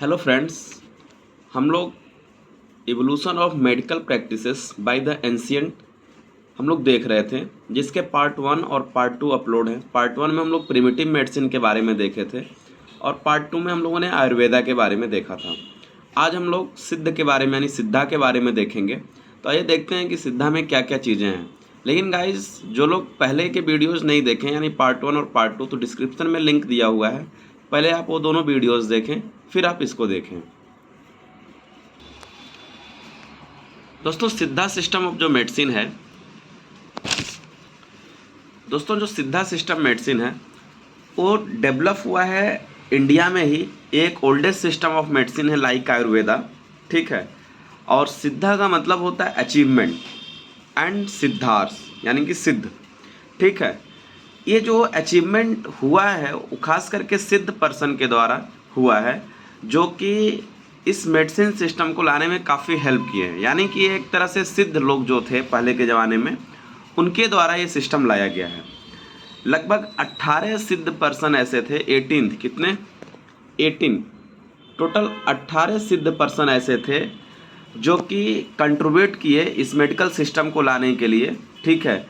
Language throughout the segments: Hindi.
हेलो फ्रेंड्स, हम लोग evolution of medical practices by the ancient हम लोग देख रहे थे, जिसके पार्ट 1 और पार्ट 2 अपलोड है। पार्ट 1 में हम लोग प्रिमिटिव मेडिसिन के बारे में देखे थे और पार्ट 2 में हम लोगों ने आयुर्वेदा के बारे में देखा था। आज हम लोग सिद्ध के बारे में यानी सिद्धा के बारे में देखेंगे। तो आइए देखते हैं कि सिद्धा में क्या क्या चीज़ें हैं। लेकिन गाइज, जो लोग पहले के वीडियोज़ नहीं देखें यानी पार्ट 1 और पार्ट 2, तो डिस्क्रिप्शन में लिंक दिया हुआ है, पहले आप वो दोनों वीडियोज़ देखें, फिर आप इसको देखें। दोस्तों, सिद्धा सिस्टम ऑफ जो मेडिसिन है, दोस्तों जो सिद्धा सिस्टम मेडिसिन है वो डेवलप हुआ है इंडिया में ही। एक ओल्डेस्ट सिस्टम ऑफ मेडिसिन है लाइक आयुर्वेदा, ठीक है। और सिद्धा का मतलब होता है अचीवमेंट एंड सिद्धार्थ यानी कि सिद्ध, ठीक है। ये जो अचीवमेंट हुआ है वो खास करके सिद्ध पर्सन के द्वारा हुआ है, जो कि इस मेडिसिन सिस्टम को लाने में काफ़ी हेल्प किए हैं। यानी कि एक तरह से सिद्ध लोग जो थे पहले के ज़माने में, उनके द्वारा ये सिस्टम लाया गया है। लगभग 18 सिद्ध पर्सन ऐसे थे, 18 कितने 18 टोटल 18 सिद्ध पर्सन ऐसे थे जो कि कंट्रीब्यूट किए इस मेडिकल सिस्टम को लाने के लिए, ठीक है।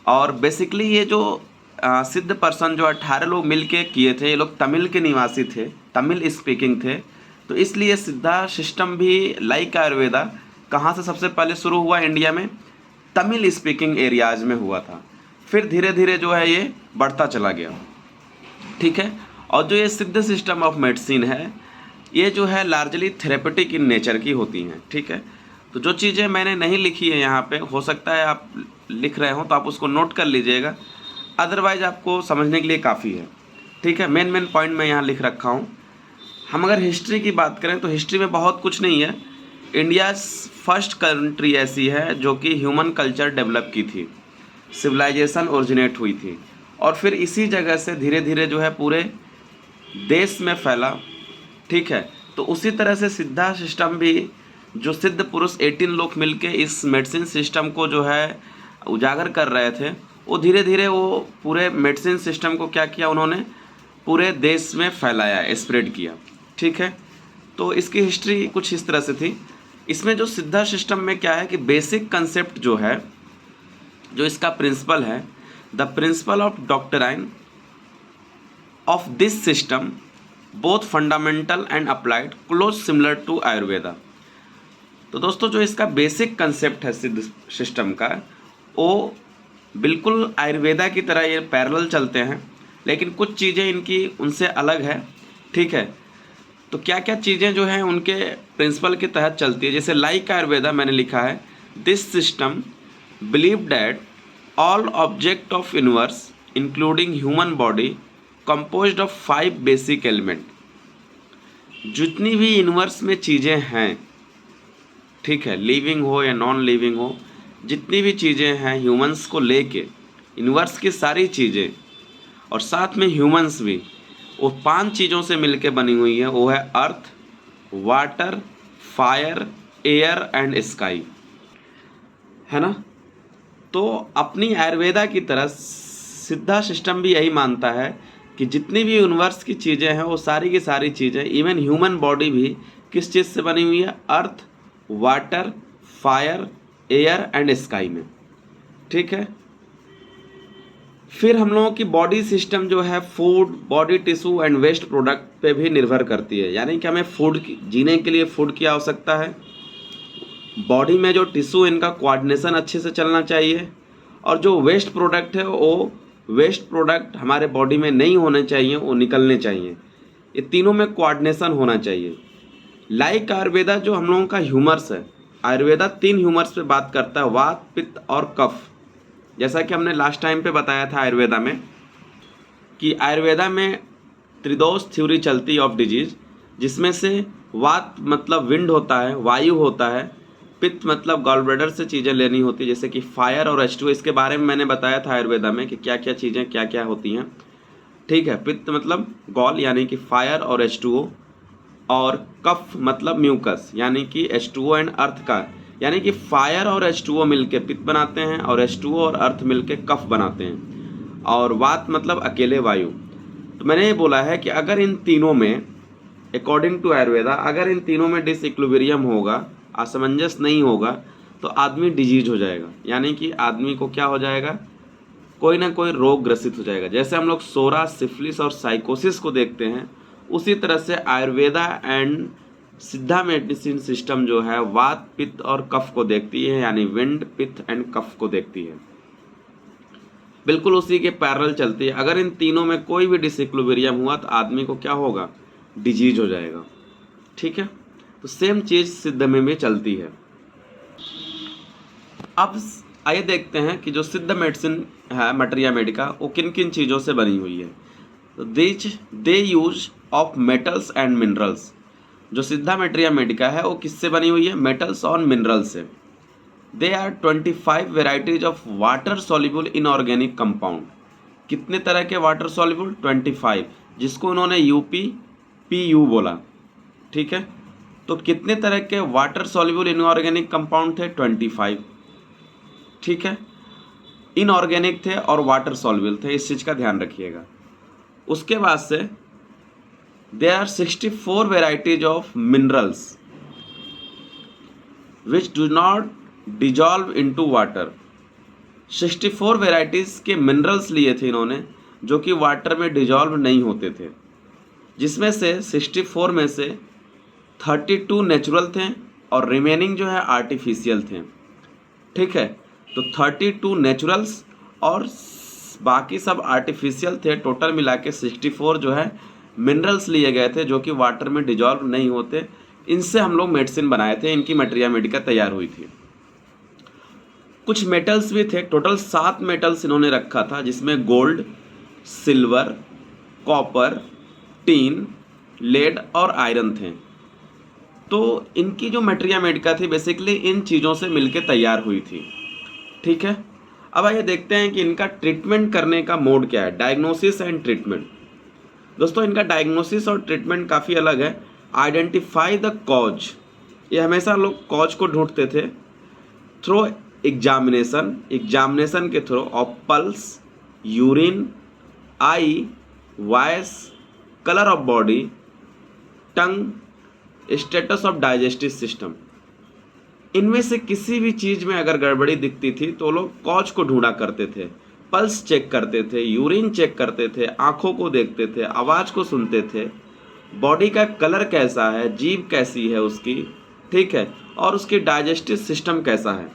और बेसिकली ये जो सिद्ध पर्सन जो 18 लोग मिल के किए थे, ये लोग तमिल के निवासी थे, तमिल स्पीकिंग थे। तो इसलिए सिद्धा सिस्टम भी लाइक आयुर्वेदा कहाँ से सबसे पहले शुरू हुआ इंडिया में? तमिल स्पीकिंग एरियाज़ में हुआ था। फिर धीरे धीरे जो है ये बढ़ता चला गया, ठीक है। और जो ये सिद्ध सिस्टम ऑफ मेडिसिन है, ये जो है लार्जली थेरेपेटिक इन नेचर की होती हैं, ठीक है। तो जो चीज़ें मैंने नहीं लिखी है यहाँ पे, हो सकता है आप लिख रहे हो तो आप उसको नोट कर लीजिएगा, अदरवाइज आपको समझने के लिए काफ़ी है, ठीक है। मेन पॉइंट मैं यहाँ लिख रखा हूँ। हम अगर हिस्ट्री की बात करें तो हिस्ट्री में बहुत कुछ नहीं है। इंडिया फर्स्ट कंट्री ऐसी है जो कि ह्यूमन कल्चर डेवलप की थी, सिविलाइजेशन ओरिजिनेट हुई थी, और फिर इसी जगह से धीरे धीरे जो है पूरे देश में फैला, ठीक है। तो उसी तरह से सिद्धा सिस्टम भी, जो सिद्ध पुरुष 18 लोग मिलके इस मेडिसिन सिस्टम को जो है उजागर कर रहे थे, वो धीरे धीरे वो पूरे मेडिसिन सिस्टम को क्या किया, उन्होंने पूरे देश में फैलाया, स्प्रेड किया, ठीक है। तो इसकी हिस्ट्री कुछ इस तरह से थी। इसमें जो सिद्धा सिस्टम में क्या है कि बेसिक कंसेप्ट जो है, जो इसका प्रिंसिपल है, the principle of doctrine of this system both fundamental and applied close similar to Ayurveda. तो दोस्तों जो इसका बेसिक कंसेप्ट है सिद्ध सिस्टम का, वो बिल्कुल आयुर्वेदा की तरह ये पैरेलल चलते हैं, लेकिन कुछ चीज़ें इनकी उनसे अलग है, ठीक है। तो क्या क्या चीज़ें जो हैं उनके प्रिंसिपल के तहत चलती है। जैसे लाइक आयुर्वेदा मैंने लिखा है, this system believe that all object of universe including human body composed of 5 basic element. जितनी भी यूनिवर्स में चीज़ें हैं, ठीक है, लिविंग हो या नॉन लिविंग हो, जितनी भी चीज़ें हैं ह्यूमंस को लेके, यूनिवर्स की सारी चीज़ें और साथ में ह्यूमंस भी, वो 5 चीज़ों से मिलके बनी हुई है। वो है earth, water, fire, air and sky, है ना। तो अपनी आयुर्वेदा की तरह सिद्धा सिस्टम भी यही मानता है कि जितनी भी यूनिवर्स की चीज़ें हैं वो सारी की सारी चीज़ें, इवन ह्यूमन बॉडी भी किस चीज़ से बनी हुई है? Earth, water, fire, air and sky में, ठीक है। फिर हम लोगों की बॉडी सिस्टम जो है food, body tissue and waste product पे भी निर्भर करती है। यानी कि हमें फूड जीने के लिए फूड की आवश्यकता है, बॉडी में जो टिश्यू इनका कोऑर्डिनेशन अच्छे से चलना चाहिए, और जो वेस्ट प्रोडक्ट है वो वेस्ट प्रोडक्ट हमारे बॉडी में नहीं होने चाहिए, वो निकलने चाहिए। ये तीनों में कोऑर्डिनेशन होना चाहिए। लाइक आयुर्वेदा जो हम लोगों का ह्यूमर्स है, आयुर्वेदा 3 ह्यूमर्स पे बात करता है, वात, पित्त और कफ। जैसा कि हमने लास्ट टाइम पे बताया था आयुर्वेदा में, कि आयुर्वेदा में त्रिदोष थ्योरी चलती है ऑफ डिजीज, जिसमें से वात मतलब विंड होता है, वायु होता है, पित्त मतलब गॉल ब्लैडर से चीज़ें लेनी होती है, जैसे कि फायर और H2O। इसके बारे में मैंने बताया था आयुर्वेदा में कि क्या क्या चीज़ें क्या क्या होती हैं, ठीक है। पित्त मतलब गॉल यानी कि फायर और H2O, और कफ मतलब म्यूकस यानी कि H2O एंड अर्थ का, यानी कि फायर और H2O मिलके पित्त बनाते हैं और H2O और अर्थ मिलके कफ बनाते हैं, और वात मतलब अकेले वायु। तो मैंने ये बोला है कि अगर इन तीनों में अकॉर्डिंग टू आयुर्वेदा अगर इन तीनों में डिसइक्विलिब्रियम होगा, असमंजस नहीं होगा, तो आदमी डिजीज हो जाएगा, यानी कि आदमी को क्या हो जाएगा, कोई ना कोई रोग ग्रसित हो जाएगा। जैसे हम लोग सोरा, सिफिलिस और साइकोसिस को देखते हैं, उसी तरह से आयुर्वेदा एंड सिद्धा मेडिसिन सिस्टम जो है वात, पित्त और कफ को देखती है, यानी विंड, पित्त एंड कफ को देखती है। बिल्कुल उसी के पैरेलल चलती है। अगर इन तीनों में कोई भी डिसइक्विलिब्रियम हुआ तो आदमी को क्या होगा, डिजीज हो जाएगा। ठीक है, तो सेम चीज़ सिद्ध में भी चलती है। अब आइए देखते हैं कि जो सिद्ध मेडिसिन है, मटेरिया मेडिका, वो किन किन चीज़ों से बनी हुई है। तो the use of metals and minerals. जो सिद्धा मटेरिया मेडिका है वो किससे बनी हुई है, मेटल्स और मिनरल से। They are 25 varieties of water soluble inorganic compound. कितने तरह के वाटर सॉल्युबल, 25, जिसको उन्होंने UPPU बोला। ठीक है, तो कितने तरह के वाटर सॉल्युबल इनऑर्गेनिक कंपाउंड थे, 25। ठीक है, इनऑर्गेनिक थे और वाटर सॉल्युबल थे, इस चीज़ का ध्यान रखिएगा। उसके बाद से there are 64 varieties of minerals which do not dissolve into water. 64 varieties के मिनरल्स लिए थे इन्होंने, जो कि वाटर में डिजॉल्व नहीं होते थे, जिसमें से 64 में से 32 नेचुरल थे और रिमेनिंग जो है आर्टिफिशियल थे। ठीक है, तो 32 नेचुरल्स और बाकी सब आर्टिफिशियल थे। टोटल मिला के 64 जो है मिनरल्स लिए गए थे, जो कि वाटर में डिजॉल्व नहीं होते। इनसे हम लोग मेडिसिन बनाए थे, इनकी मटेरिया मेडिका तैयार हुई थी। कुछ मेटल्स भी थे, टोटल 7 मेटल्स इन्होंने रखा था, जिसमें gold, silver, copper, tin, lead और आयरन थे। तो इनकी जो मटेरिया मेडिका थी बेसिकली इन चीज़ों से मिलके तैयार हुई थी। ठीक है, अब आइए देखते हैं कि इनका ट्रीटमेंट करने का मोड क्या है, डायग्नोसिस एंड ट्रीटमेंट। दोस्तों, इनका डायग्नोसिस और ट्रीटमेंट काफ़ी अलग है। आइडेंटिफाई द कॉज, ये हमेशा लोग कॉज को ढूंढते थे थ्रू एग्जामिनेशन के through of pulse, urine, I, voice, colour of body, tongue, status of digestive system. इनमें से किसी भी चीज़ में अगर गड़बड़ी दिखती थी तो लोग कॉज को ढूंढा करते थे। पल्स चेक करते थे, यूरिन चेक करते थे, आँखों को देखते थे, आवाज़ को सुनते थे, बॉडी का कलर कैसा है, जीभ कैसी है उसकी, ठीक है, और उसकी डाइजेस्टिव सिस्टम कैसा है।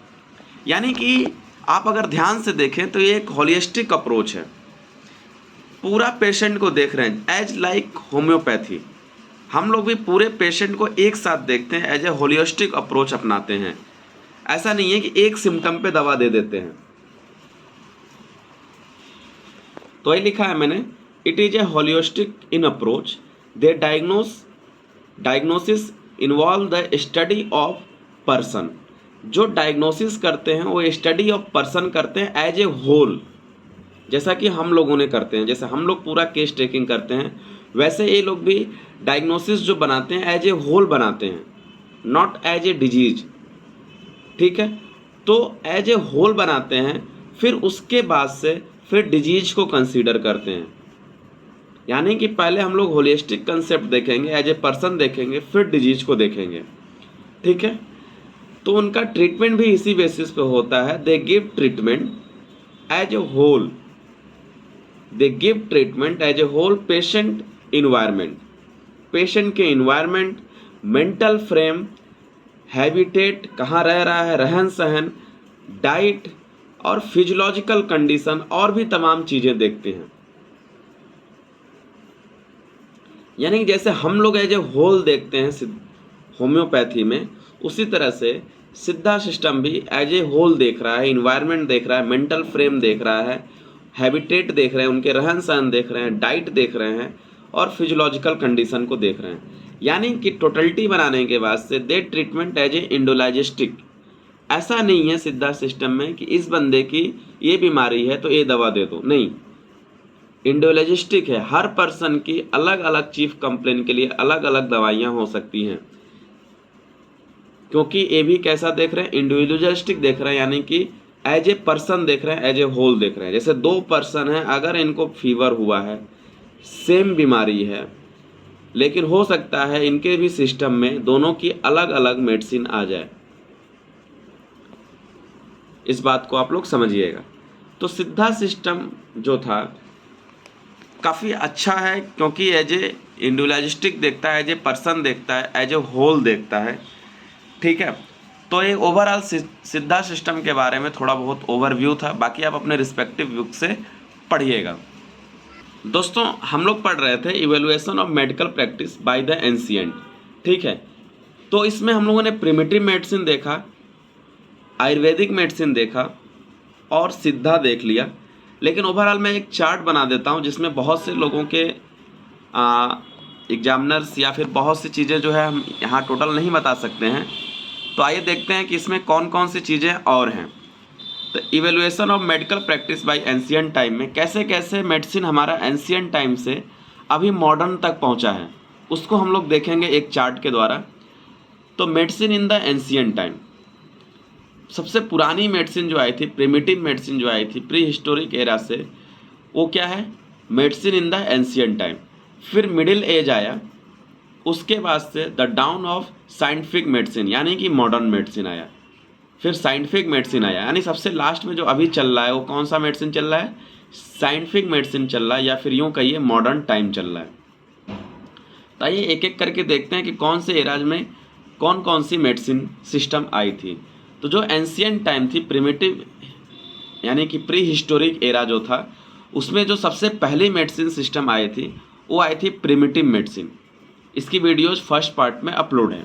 यानी कि आप अगर ध्यान से देखें तो ये एक होलिस्टिक अप्रोच है, पूरा पेशेंट को देख रहे हैं एज लाइक होम्योपैथी। हम लोग भी पूरे पेशेंट को एक साथ देखते हैं, एज ए होलिस्टिक अप्रोच अपनाते हैं। ऐसा नहीं है कि एक सिम्टम पे दवा दे देते हैं। तो ये लिखा है मैंने, it is a holistic in approach. They diagnosis involve the study of person. जो डायग्नोसिस करते हैं वो स्टडी ऑफ पर्सन करते हैं एज ए होल, जैसा कि हम लोगों ने करते हैं। जैसे हम लोग पूरा केस टेकिंग करते हैं, वैसे ये लोग भी डायग्नोसिस जो बनाते हैं एज ए होल बनाते हैं, नॉट एज ए डिजीज। ठीक है, तो एज ए होल बनाते हैं, फिर उसके बाद से फिर डिजीज को कंसीडर करते हैं। यानी कि पहले हम लोग होलिस्टिक कंसेप्ट देखेंगे, एज ए पर्सन देखेंगे, फिर डिजीज को देखेंगे। ठीक है, तो उनका ट्रीटमेंट भी इसी बेसिस पे होता है। They give treatment as a whole, they give treatment as a whole patient environment, patient के इन्वायरमेंट, मेंटल फ्रेम, हैबिटेट, कहाँ रह रहा है, रहन सहन, डाइट और फिजियोलॉजिकल कंडीशन, और भी तमाम चीज़ें देखते हैं। यानी कि जैसे हम लोग एज ए होल देखते हैं होम्योपैथी में, उसी तरह से सिद्धा सिस्टम भी एज ए होल देख रहा है, इन्वायरमेंट देख रहा है, मेंटल फ्रेम देख रहा है, हैबिटेट देख रहे हैं, उनके रहन सहन देख रहे हैं, डाइट देख रहे हैं और फिजियोलॉजिकल कंडीशन को देख रहे हैं। यानी कि टोटलिटी बनाने के बाद से दे ट्रीटमेंट एज ए इंडोलाइजिस्टिक। ऐसा नहीं है सिद्धा सिस्टम में कि इस बंदे की ये बीमारी है तो ये दवा दे दो, नहीं, इंडोलॉजिस्टिक है। हर पर्सन की अलग अलग चीफ कंप्लेन के लिए अलग अलग दवाइयाँ हो सकती हैं, क्योंकि ये भी कैसा देख रहे हैं, इंडिविजुअलिस्टिक देख रहे हैं, यानी कि एज ए पर्सन देख रहे हैं, एज ए होल देख रहे हैं। जैसे 2 पर्सन हैं, अगर इनको फीवर हुआ है, सेम बीमारी है, लेकिन हो सकता है इनके भी सिस्टम में दोनों की अलग अलग मेडिसिन आ जाए। इस बात को आप लोग समझिएगा। तो सिद्धा सिस्टम जो था काफ़ी अच्छा है, क्योंकि एज ए इंडिविजुअलिस्टिक देखता है, एज ए पर्सन देखता है, एज ए होल देखता है। ठीक है, तो ये ओवरऑल सिद्धा सिस्टम के बारे में थोड़ा बहुत ओवरव्यू था, बाकी आप अपने रिस्पेक्टिव बुक से पढ़िएगा। दोस्तों हम लोग पढ़ रहे थे evaluation of medical practice by the ancient. ठीक है, तो इसमें हम लोगों ने प्रिमिटिव मेडिसिन देखा, आयुर्वेदिक मेडिसिन देखा और सिद्धा देख लिया। लेकिन ओवरऑल मैं एक चार्ट बना देता हूँ जिसमें बहुत से लोगों के एग्जामिनर्स या फिर बहुत सी चीज़ें जो है हम यहाँ टोटल नहीं बता सकते हैं। तो आइए देखते हैं कि इसमें कौन कौन सी चीज़ें और हैं। तो evaluation of medical practice by ancient time में कैसे कैसे मेडिसिन हमारा एंशिएंट टाइम से अभी मॉडर्न तक पहुंचा है, उसको हम लोग देखेंगे एक चार्ट के द्वारा। तो medicine in the ancient time, सबसे पुरानी मेडिसिन जो आई थी, प्रिमिटिव मेडिसिन जो आई थी प्री हिस्टोरिक एरा से, वो क्या है, medicine in the ancient time. फिर मिडिल एज आया, उसके बाद से the down of scientific medicine यानी कि मॉडर्न मेडिसिन आया। फिर साइंटिफिक मेडिसिन आया, यानी सबसे लास्ट में जो अभी चल रहा है वो कौन सा मेडिसिन चल रहा है, साइंटिफिक मेडिसिन चल रहा है, या फिर यूँ कहिए मॉडर्न टाइम चल रहा है। तो आइए एक एक करके देखते हैं कि कौन से एराज में कौन कौन सी मेडिसिन सिस्टम आई थी। तो जो एंशिएंट टाइम थी, प्रिमिटिव यानी कि प्री हिस्टोरिक एरा जो था, उसमें जो सबसे पहली मेडिसिन सिस्टम आई थी वो आई थी प्रिमिटिव मेडिसिन। इसकी वीडियोज फर्स्ट पार्ट में अपलोड है।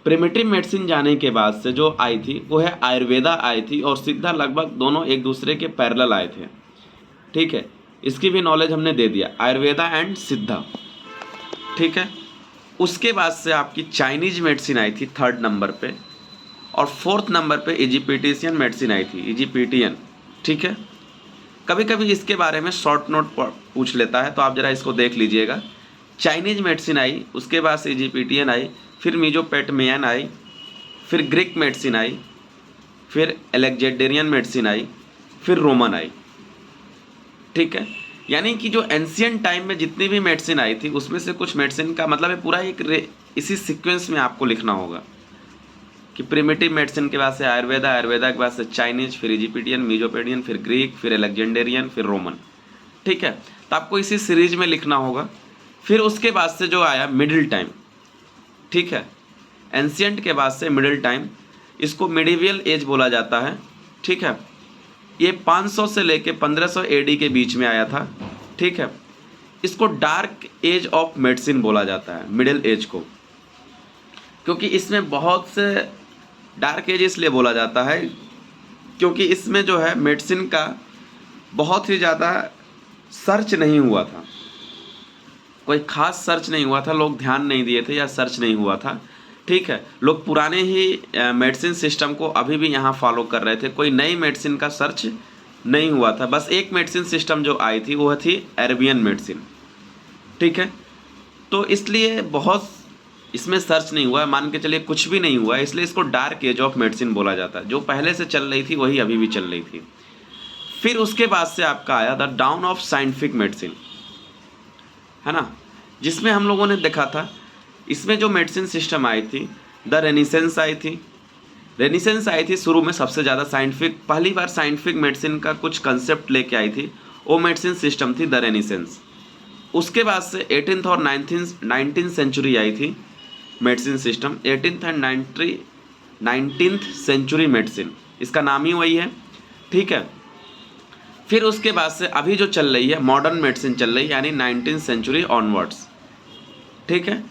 प्रिमिटिव मेडिसिन जाने के बाद से जो आई थी वो है आयुर्वेदा आई थी, और सिद्धा लगभग दोनों एक दूसरे के पैरेलल आए थे। ठीक है, इसकी भी नॉलेज हमने दे दिया, आयुर्वेदा एंड सिद्धा। ठीक है, उसके बाद से आपकी चाइनीज मेडिसिन आई थी थर्ड नंबर पे, और फोर्थ नंबर पे इजिप्टियन मेडिसिन आई थी, इजिप्टियन। ठीक है, कभी कभी इसके बारे में शॉर्ट नोट पूछ लेता है, तो आप ज़रा इसको देख लीजिएगा। चाइनीज मेडिसिन आई, उसके बाद से इजिप्टियन आई, फिर मीजोपोटामियन आई, फिर ग्रीक मेडिसिन आई, फिर अलेक्जेंड्रियन मेडिसिन आई, फिर रोमन आई। ठीक है, यानी कि जो एंशिएंट टाइम में जितनी भी मेडिसिन आई थी उसमें से कुछ मेडिसिन का मतलब है पूरा एक इसी सीक्वेंस में आपको लिखना होगा कि प्रिमिटिव मेडिसिन के बाद से आयुर्वेदा, आयुर्वेदा के बाद से चाइनीज, फिर इजिप्टियन, मीजोपोटामियन, फिर ग्रीक, फिर अलेक्जेंड्रियन, फिर रोमन। ठीक है, तो आपको इसी सीरीज में लिखना होगा। फिर उसके बाद से जो आया मिडिल टाइम। ठीक है, एंशिएंट के बाद से मिडिल टाइम, इसको मिडिवियल एज बोला जाता है। ठीक है, ये 500 से लेके 1500 एडी के बीच में आया था। ठीक है, इसको डार्क एज ऑफ मेडिसिन बोला जाता है, मिडिल एज को, क्योंकि इसमें बहुत से डार्क एज इसलिए बोला जाता है क्योंकि इसमें जो है मेडिसिन का बहुत ही ज़्यादा सर्च नहीं हुआ था, कोई खास सर्च नहीं हुआ था, लोग ध्यान नहीं दिए थे या सर्च नहीं हुआ था। ठीक है, लोग पुराने ही मेडिसिन सिस्टम को अभी भी यहाँ फॉलो कर रहे थे, कोई नई मेडिसिन का सर्च नहीं हुआ था। बस एक मेडिसिन सिस्टम जो आई थी वो थी अरेबियन मेडिसिन। ठीक है, तो इसलिए बहुत इसमें सर्च नहीं हुआ, मान के चलिए कुछ भी नहीं हुआ, इसलिए इसको डार्क एज ऑफ मेडिसिन बोला जाता है। जो पहले से चल रही थी वही अभी भी चल रही थी। फिर उसके बाद से आपका आया the down of scientific medicine, है ना, जिसमें हम लोगों ने देखा था, इसमें जो मेडिसिन सिस्टम आई थी, द रेनिसेंस आई थी। रेनिसेंस आई थी शुरू में सबसे ज़्यादा साइंटिफिक, पहली बार साइंटिफिक मेडिसिन का कुछ कंसेप्ट लेके आई थी, वो मेडिसिन सिस्टम थी द रेनिसेंस। उसके बाद से 18th और 19th सेंचुरी आई थी medicine system, 18th and 19th century medicine, इसका नाम ही वही है। ठीक है, फिर उसके बाद से अभी जो चल रही है मॉडर्न मेडिसिन चल रही है, यानी 19th सेंचुरी ऑनवर्ड्स। ठीक है,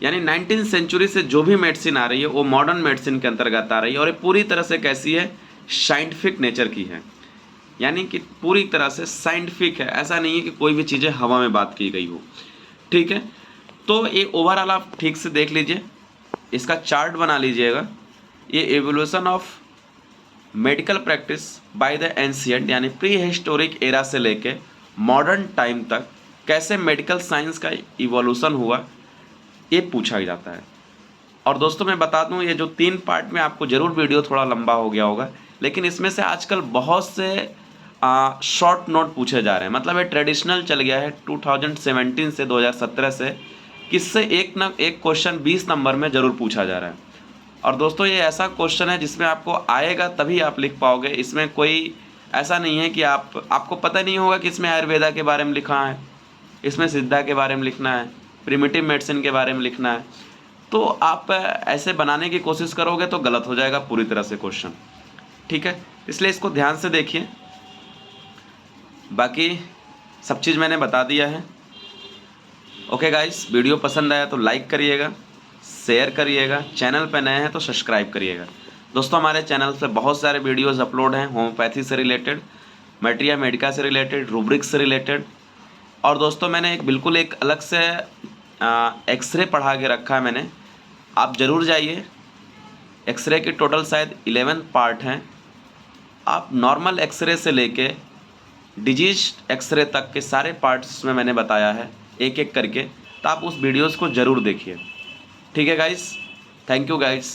यानी 19th सेंचुरी से जो भी मेडिसिन आ रही है वो मॉडर्न मेडिसिन के अंतर्गत आ रही है, और ये पूरी तरह से कैसी है, साइंटिफिक नेचर की है, यानी कि पूरी तरह से साइंटिफिक है, ऐसा नहीं है कि कोई भी चीज़ें हवा में बात की गई हो। ठीक है, तो ये ओवरऑल आप ठीक से देख लीजिए, इसका चार्ट बना लीजिएगा। ये evolution of medical practice by the ancient यानी प्री हिस्टोरिक एरा से लेके मॉडर्न टाइम तक कैसे मेडिकल साइंस का इवोल्यूशन हुआ, ये पूछा जाता है। और दोस्तों मैं बता दूं, ये जो 3 पार्ट में आपको ज़रूर वीडियो थोड़ा लंबा हो गया होगा, लेकिन इसमें से आजकल बहुत से शॉर्ट नोट पूछे जा रहे हैं, मतलब ये ट्रेडिशनल चल गया है 2017 से 2017 से, किससे एक ना एक क्वेश्चन 20 नंबर में ज़रूर पूछा जा रहा है। और दोस्तों ये ऐसा क्वेश्चन है जिसमें आपको आएगा तभी आप लिख पाओगे, इसमें कोई ऐसा नहीं है कि आपको पता नहीं होगा कि इसमें आयुर्वेदा के बारे में लिखा है, इसमें सिद्धा के बारे में लिखना है, प्रिमिटिव मेडिसिन के बारे में लिखना है। तो आप ऐसे बनाने की कोशिश करोगे तो गलत हो जाएगा पूरी तरह से क्वेश्चन, ठीक है। इसलिए इसको ध्यान से देखिए। बाकी सब चीज़ मैंने बता दिया है। ओके गाइस, वीडियो पसंद आया तो लाइक करिएगा, शेयर करिएगा, चैनल पर नए हैं तो सब्सक्राइब करिएगा। दोस्तों हमारे चैनल पे बहुत सारे वीडियोस अपलोड हैं होम्योपैथी से रिलेटेड, मैट्रिया मेडिका से रिलेटेड, रूब्रिक्स से रिलेटेड। और दोस्तों मैंने बिल्कुल एक अलग से एक्सरे पढ़ा के रखा है मैंने, आप ज़रूर जाइए। एक्सरे की टोटल शायद 11 पार्ट हैं। आप नॉर्मल एक्सरे से लेके डिजीज एक्सरे तक के सारे पार्ट्स में मैंने बताया है एक एक करके, तो आप उस वीडियोस को ज़रूर देखिए, ठीक है गाइस। Thank you guys.